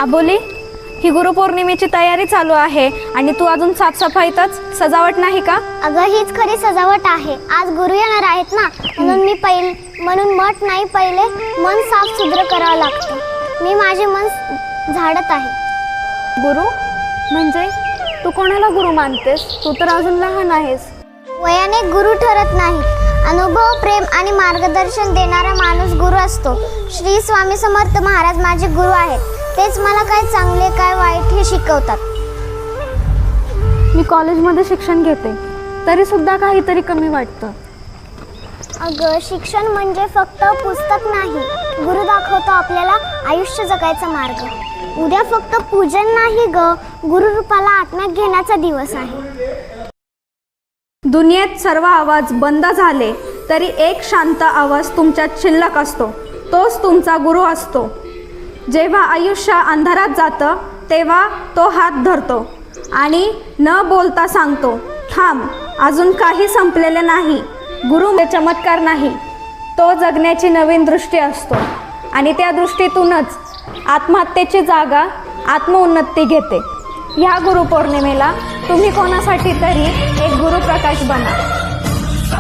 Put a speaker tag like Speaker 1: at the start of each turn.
Speaker 1: आबोली, ही गुरुपौर्णिमेची तयारी चालू आहे आणि तू अजून साफसफाईतच, सजावट नाही का?
Speaker 2: अगं हीच खरी सजावट आहे. आज गुरु येणार आहेत ना, म्हणून मठ नाही, पहिले मन साफ सुद्र करावं लागतं. मी माझे मन झाडत आहे.
Speaker 1: गुरु म्हणजे तू कोणाला गुरु मानतेस? तू तर अजून लहान आहेस.
Speaker 2: वयाने गुरु ठरत नाही, अनुभव, प्रेम आणि मार्गदर्शन देणारा माणूस गुरु असतो. श्री स्वामी समर्थ महाराज माझे गुरु आहेत. तेच मला काय चांगले काय वाईट हे शिकवतात.
Speaker 1: मी कॉलेजमध्ये शिक्षण घेते, तरी सुद्धा काहीतरी कमी वाटतं.
Speaker 2: अगं शिक्षण म्हणजे फक्त पुस्तक नाही, गुरु दाखवतो आपल्याला आयुष्य जगायचा मार्ग. उद्या फक्त पूजन नाही ग, गुरु रूपाला आत्म्यात घेण्याचा दिवस आहे.
Speaker 1: दुनियेत सर्व आवाज बंद झाले तरी एक शांत आवाज तुमच्यात शिल्लक असतो, तोच तुमचा गुरु असतो. जेव्हा आयुष्य अंधारात जातं तेव्हा तो हात धरतो आणि न बोलता सांगतो, थांब, अजून काही संपलेले नाही. गुरु चमत्कार नाही, तो जगण्याची नवीन दृष्टी असतो आणि त्या दृष्टीतूनच आत्महत्येची जागा आत्मोन्नती घेते. ह्या गुरुपौर्णिमेला तुम्ही कोणासाठी तरी एक गुरुप्रकाश बना.